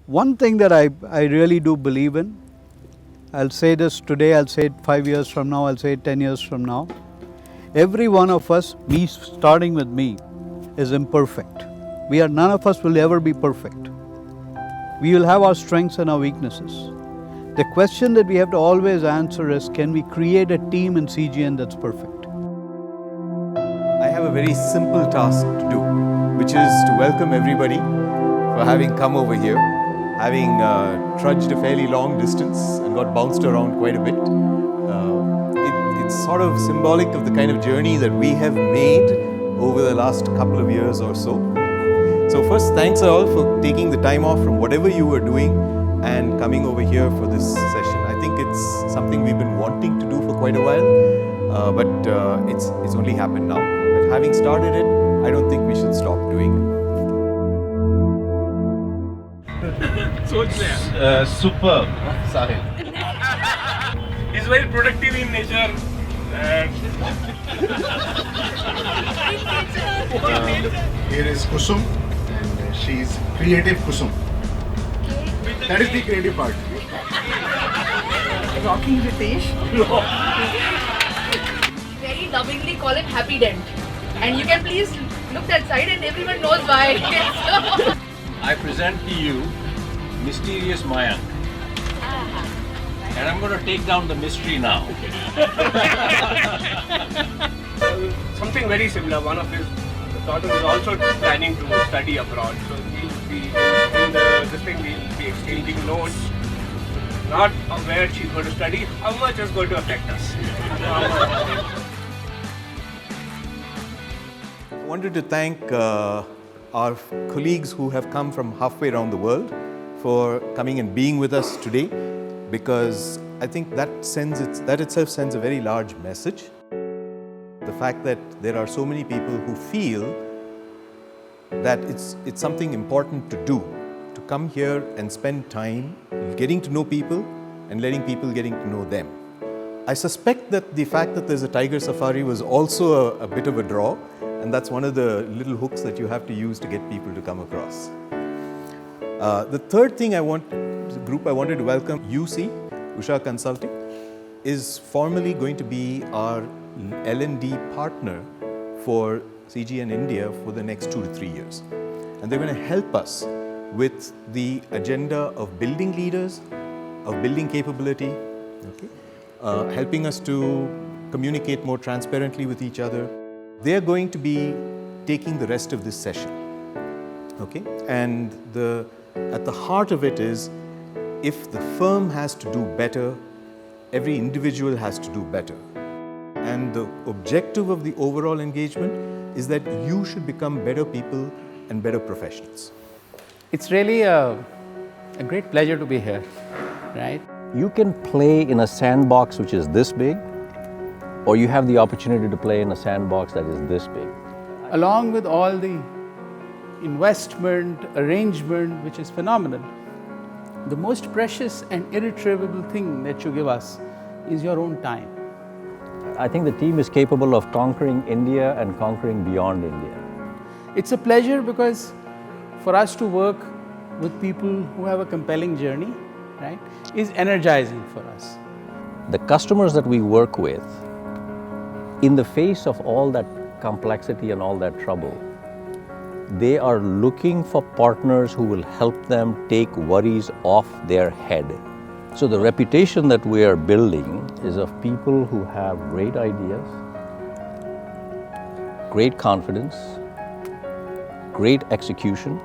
One thing that I really do believe in, I'll say this today, I'll say it 5 years from now, I'll say it 10 years from now. Every one of us, me starting with me, is imperfect. None of us will ever be perfect. We will have our strengths and our weaknesses. The question that we have to always answer is, can we create a team in CGN that's perfect? I have a very simple task to do, which is to welcome everybody for having come over here, having trudged a fairly long distance and got bounced around quite a bit. It's sort of symbolic of the kind of journey that we have made over the last couple of years or so. So first, thanks all for taking the time off from whatever you were doing and coming over here for this session. I think it's something we've been wanting to do for quite a while, but it's only happened now. But having started it, I don't think we should stop doing it. Superb, Sahil. He's very productive in nature. Here is Kusum, and she's creative Kusum. That is the creative part. Rocking Ritesh. Very lovingly call him Happy Dent. And you can please look that side and everyone knows why. I present to you Mysterious Mayank. And I'm going to take down the mystery now. Something very similar. One of his daughters is also planning to study abroad. So we'll be we'll be exchanging notes. Not where she's going to study, how much is going to affect us. I wanted to thank our colleagues who have come from halfway around the world for coming and being with us today, because I think that itself sends a very large message. The fact that there are so many people who feel that it's something important to do, to come here and spend time getting to know people and letting people getting to know them. I suspect that the fact that there's a tiger safari was also a bit of a draw, and that's one of the little hooks that you have to use to get people to come across. The third thing group I wanted to welcome, UC, Usha Consulting, is formally going to be our L&D partner for CGN India for the next 2 to 3 years. And they're going to help us with the agenda of building leaders, of building capability, okay? Helping us to communicate more transparently with each other. They're going to be taking the rest of this session, okay? And at the heart of it is, if the firm has to do better, every individual has to do better. And the objective of the overall engagement is that you should become better people and better professionals. It's really a great pleasure to be here, right? You can play in a sandbox which is this big, or you have the opportunity to play in a sandbox that is this big. Along with all the investment, arrangement, which is phenomenal, the most precious and irretrievable thing that you give us is your own time. I think the team is capable of conquering India and conquering beyond India. It's a pleasure because for us to work with people who have a compelling journey, right, is energizing for us. The customers that we work with, in the face of all that complexity and all that trouble, they are looking for partners who will help them take worries off their head. So the reputation that we are building is of people who have great ideas, great confidence, great execution,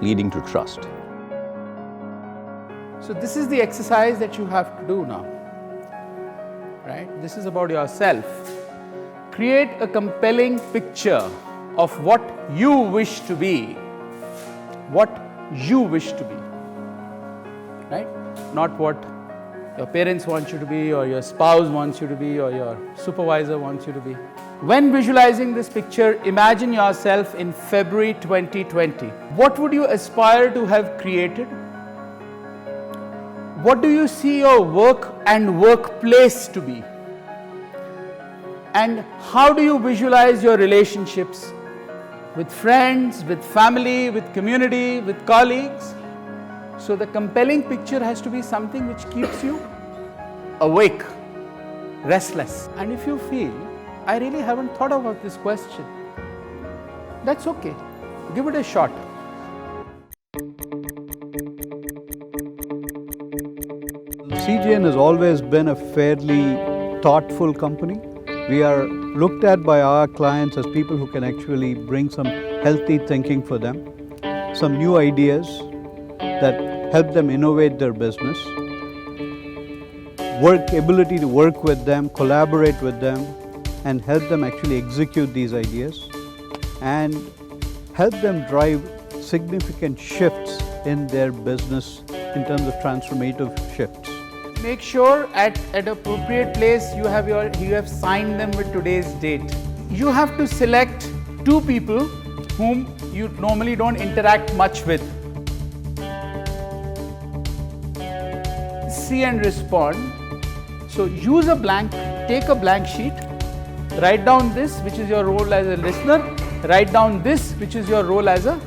leading to trust. So this is the exercise that you have to do now, right? This is about yourself. Create a compelling picture of what you wish to be, right? Not what your parents want you to be, or your spouse wants you to be, or your supervisor wants you to be. When visualizing this picture, imagine yourself in February 2020. What would you aspire to have created? What do you see your work and workplace to be? And how do you visualize your relationships with friends, with family, with community, with colleagues? So the compelling picture has to be something which keeps you awake, restless. And if you feel, I really haven't thought about this question, that's okay. Give it a shot. CGN has always been a fairly thoughtful company. We are looked at by our clients as people who can actually bring some healthy thinking for them, some new ideas that help them innovate their business, ability to work with them, collaborate with them, and help them actually execute these ideas, and help them drive significant shifts in their business in terms of transformative shifts. Make sure at appropriate place you have signed them with today's date. You have to select 2 people whom you normally don't interact much with. See and respond. So use a blank, take a blank sheet, write down this which is your role as a listener, write down this which is your role as a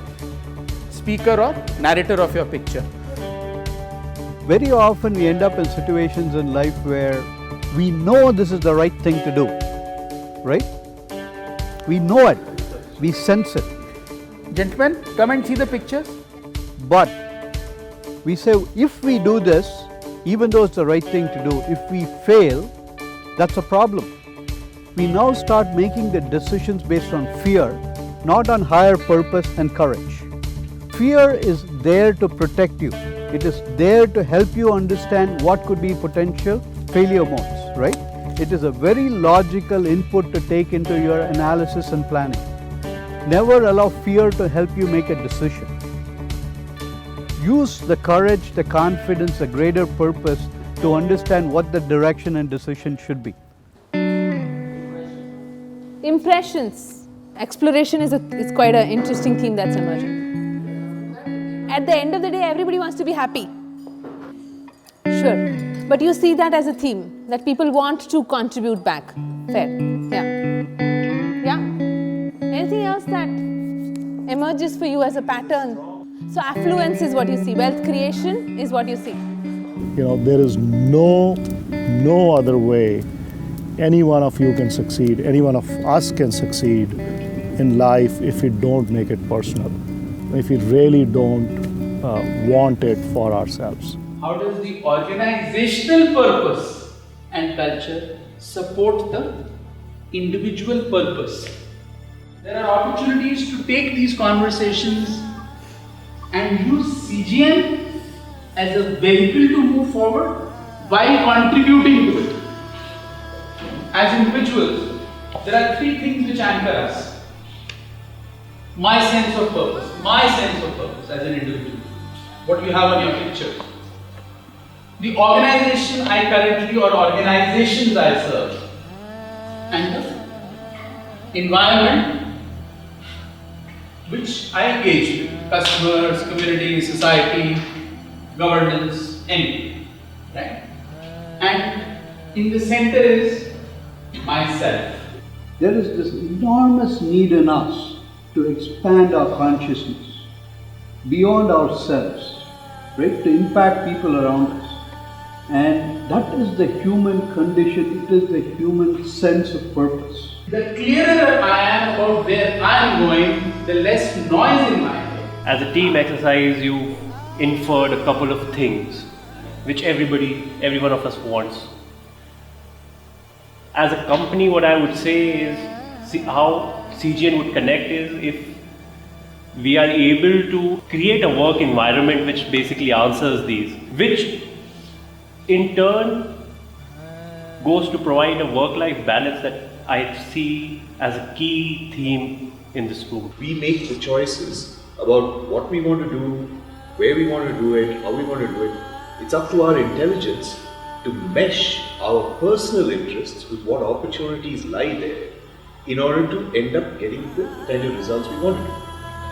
speaker or narrator of your picture. Very often we end up in situations in life where we know this is the right thing to do, right? We know it, we sense it. Gentlemen, come and see the pictures. But we say, if we do this, even though it's the right thing to do, if we fail, that's a problem. We now start making the decisions based on fear, not on higher purpose and courage. Fear is there to protect you. It is there to help you understand what could be potential failure modes, right? It is a very logical input to take into your analysis and planning. Never allow fear to help you make a decision. Use the courage, the confidence, the greater purpose to understand what the direction and decision should be. Impressions. Exploration is quite an interesting theme that's emerging. At the end of the day, everybody wants to be happy. Sure. But you see that as a theme, that people want to contribute back. Fair. Yeah. Yeah. Anything else that emerges for you as a pattern? So affluence is what you see. Wealth creation is what you see. There is no other way any one of you can succeed, any one of us can succeed in life if we don't make it personal, if we really don't want it for ourselves. How does the organizational purpose and culture support the individual purpose? There are opportunities to take these conversations and use CGN as a vehicle to move forward while contributing to it. As individuals, there are 3 things which anchor us. My sense of purpose as an individual. What you have on your picture. The organization I currently or organizations I serve. And the environment which I engage with. Customers, community, society, governance, anything. Right? And in the center is myself. There is this enormous need in us to expand our consciousness beyond ourselves, right? To impact people around us. And that is the human condition, it is the human sense of purpose. The clearer I am about where I am going, the less noise in my head. As a team exercise, you inferred a couple of things which every one of us wants. As a company, what I would say is how CGN would connect is if we are able to create a work environment which basically answers these, which in turn goes to provide a work-life balance that I see as a key theme in this room. We make the choices about what we want to do, where we want to do it, how we want to do it. It's up to our intelligence to mesh our personal interests with what opportunities lie there in order to end up getting the kind of results we want to do.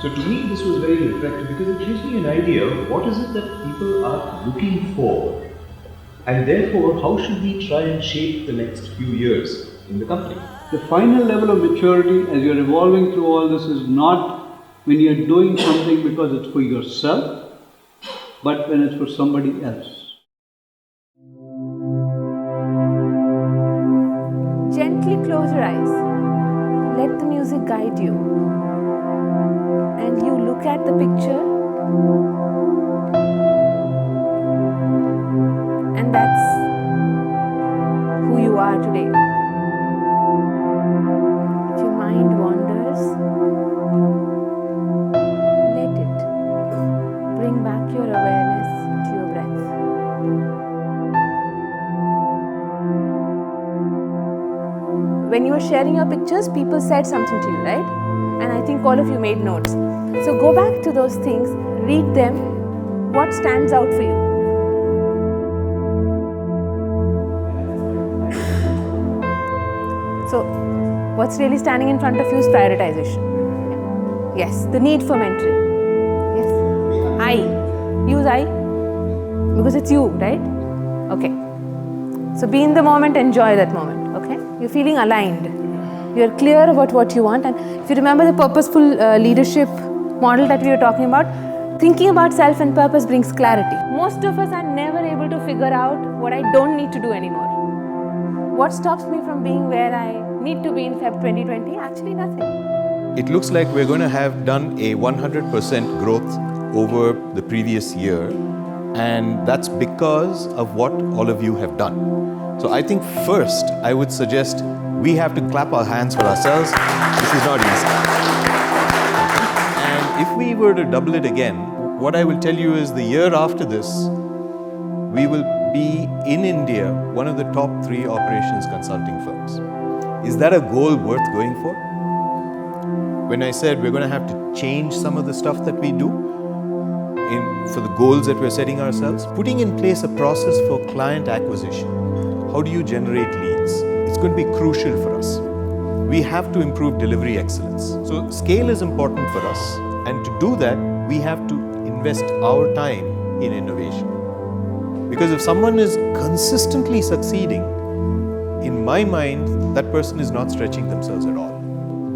So to me this was very reflective because it gives me an idea of what is it that people are looking for, and therefore how should we try and shape the next few years in the company. The final level of maturity as you're evolving through all this is not when you're doing something because it's for yourself, but when it's for somebody else. Gently close your eyes. Let the music guide you. And you look at the picture. And that's who you are today. If your mind wanders, let it. Bring back your awareness to your breath. When you were sharing your pictures, people said something to you, right? And I think all of you made notes. So go back to those things, read them. What stands out for you? So, what's really standing in front of you is prioritization. Yes, the need for mentoring. Yes, I. Use I because it's you, right? Okay. So be in the moment, enjoy that moment. Okay? You're feeling aligned. You're clear about what you want. And if you remember the purposeful leadership model that we were talking about, thinking about self and purpose brings clarity. Most of us are never able to figure out what I don't need to do anymore. What stops me from being where I need to be in Feb 2020? Actually, nothing. It looks like we're going to have done a 100% growth over the previous year, and that's because of what all of you have done. So I think first I would suggest we have to clap our hands for ourselves. This is not easy. And if we were to double it again, what I will tell you is the year after this, we will be in India one of the top 3 operations consulting firms. Is that a goal worth going for? When I said we're going to have to change some of the stuff that we do for the goals that we're setting ourselves, putting in place a process for client acquisition. How do you generate leads? It's going to be crucial for us. We have to improve delivery excellence. So scale is important for us. And to do that, we have to invest our time in innovation. Because if someone is consistently succeeding, in my mind, that person is not stretching themselves at all.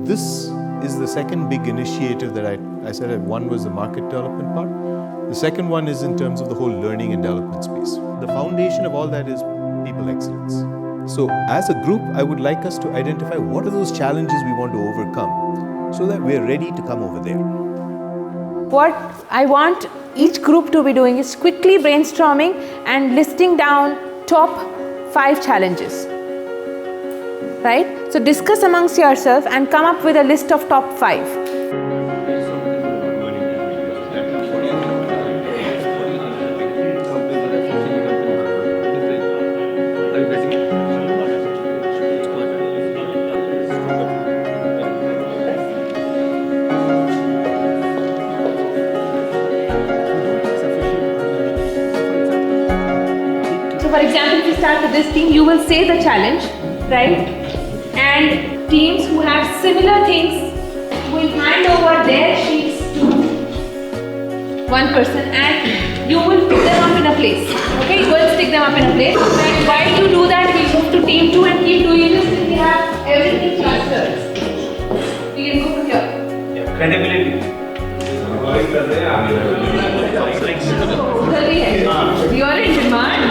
This is the second big initiative that I said. One was the market development part. The second one is in terms of the whole learning and development space. The foundation of all that is people excellence. So as a group, I would like us to identify what are those challenges we want to overcome so that we're ready to come over there. What I want each group to be doing is quickly brainstorming and listing down top 5 challenges. Right? So discuss amongst yourself and come up with a list of top 5. So for example, if you start with this team, you will say the challenge, right? And teams who have similar things will hand over their sheets to one person and you will put them up in a place. Okay, you will stick them up in a place. And while you do that, we move to team 2 and keep doing this till we have everything clustered. We can go from here. Yeah, credibility. You are in demand.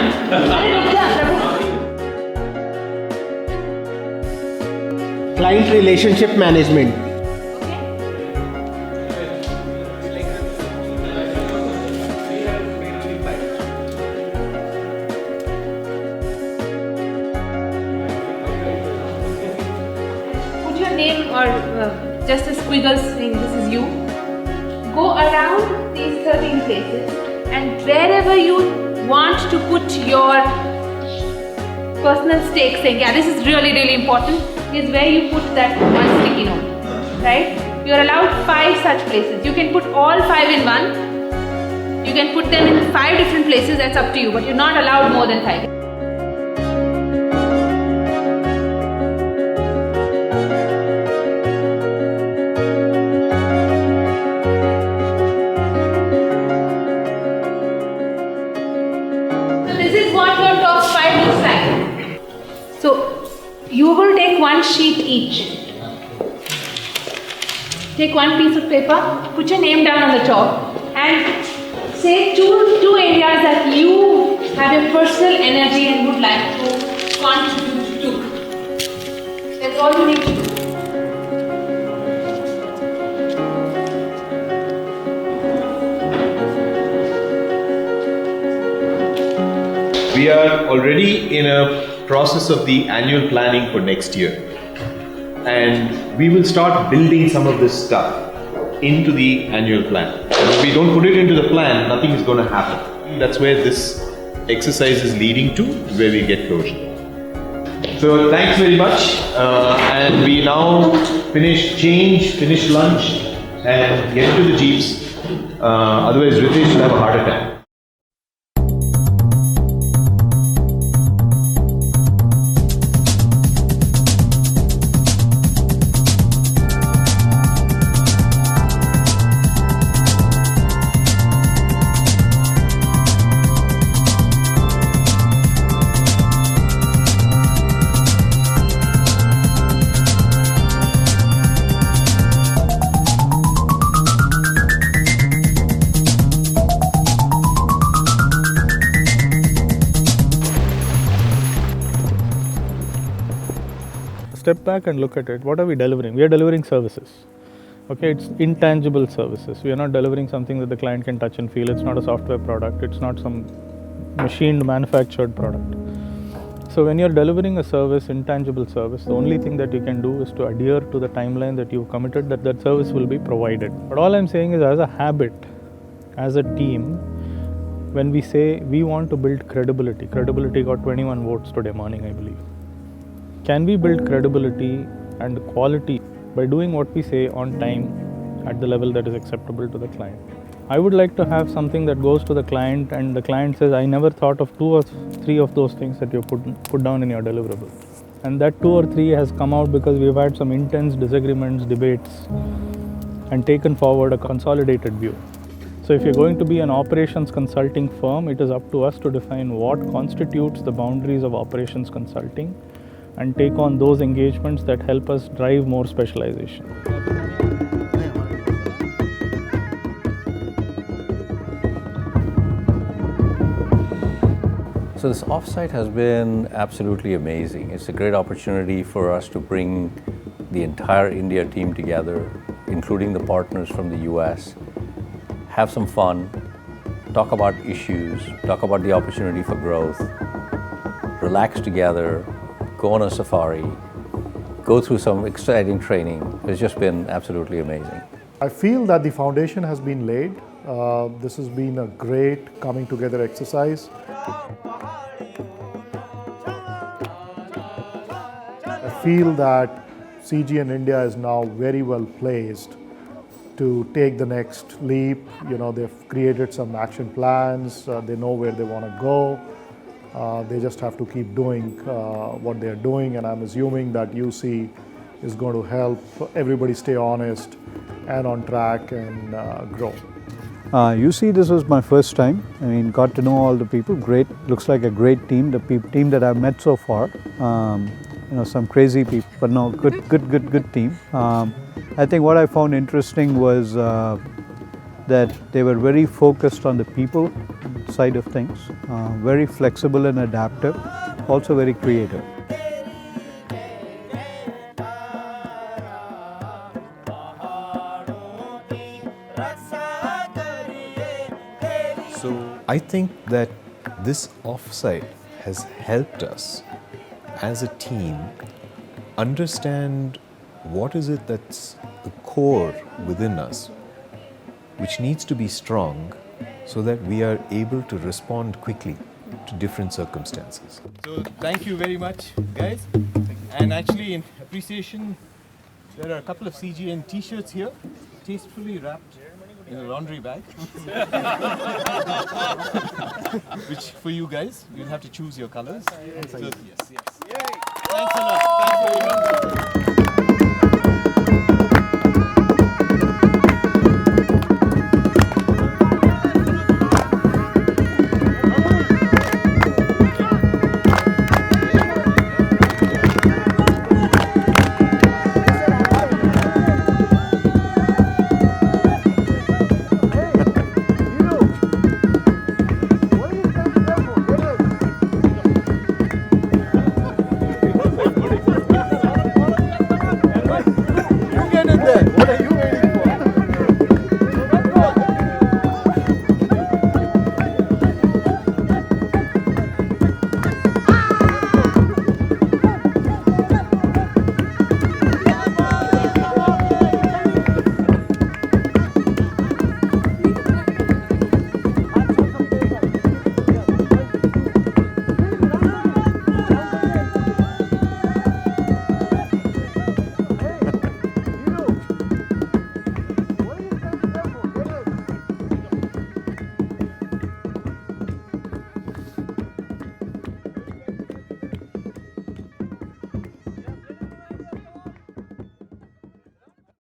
Client relationship management. Put your name or just a squiggle saying this is you. Go around these 13 places and wherever you want to put your personal stake saying, yeah, this is really, really important, is where you put that one sticky note, right? You are allowed 5 such places. You can put all 5 in one. You can put them in 5 different places, that's up to you, but you're not allowed more than 5. So this is what your top 5 looks like. So you will take one sheet each. Take one piece of paper, put your name down on the top and say two areas that you have your personal energy and would like to contribute to. That's all you need to do. We are already in a process of the annual planning for next year. And we will start building some of this stuff into the annual plan. And if we don't put it into the plan, nothing is going to happen. That's where this exercise is leading to, where we get closure. So thanks very much. And we now finish lunch and get to the jeeps. Otherwise Ritesh will have a heart attack. Step back and look at it. What are we delivering? We are delivering services. Okay, it's intangible services. We are not delivering something that the client can touch and feel. It's not a software product. It's not some machined manufactured product. So when you're delivering a service, intangible service, the only thing that you can do is to adhere to the timeline that you've committed, that service will be provided. But all I'm saying is, as a habit, as a team, when we say we want to build credibility got 21 votes today morning, I believe. Can we build credibility and quality by doing what we say on time at the level that is acceptable to the client? I would like to have something that goes to the client and the client says, I never thought of 2 or 3 of those things that you put down in your deliverable. And that 2 or 3 has come out because we've had some intense disagreements, debates, and taken forward a consolidated view. So if you're going to be an operations consulting firm, it is up to us to define what constitutes the boundaries of operations consulting and take on those engagements that help us drive more specialization. So this offsite has been absolutely amazing. It's a great opportunity for us to bring the entire India team together, including the partners from the US, have some fun, talk about issues, talk about the opportunity for growth, relax together, go on a safari, go through some exciting training. It's just been absolutely amazing. I feel that the foundation has been laid. This has been a great coming together exercise. I feel that CGN India is now very well placed to take the next leap. You know, they've created some action plans, they know where they want to go. They just have to keep doing what they're doing, and I'm assuming that UC is going to help everybody stay honest and on track and grow. UC, this was my first time. I mean, got to know all the people. Great, looks like a great team. The team that I've met so far. You know, some crazy people, but no, good team. I think what I found interesting was that they were very focused on the people side of things, very flexible and adaptive, also very creative. So I think that this offsite has helped us as a team understand what is it that's the core within us which needs to be strong so that we are able to respond quickly to different circumstances. So thank you very much, guys. And actually, in appreciation, there are a couple of CGN t-shirts here, tastefully wrapped in a laundry bag. Which for you guys, you'll have to choose your colors. So, yes. Thanks a lot.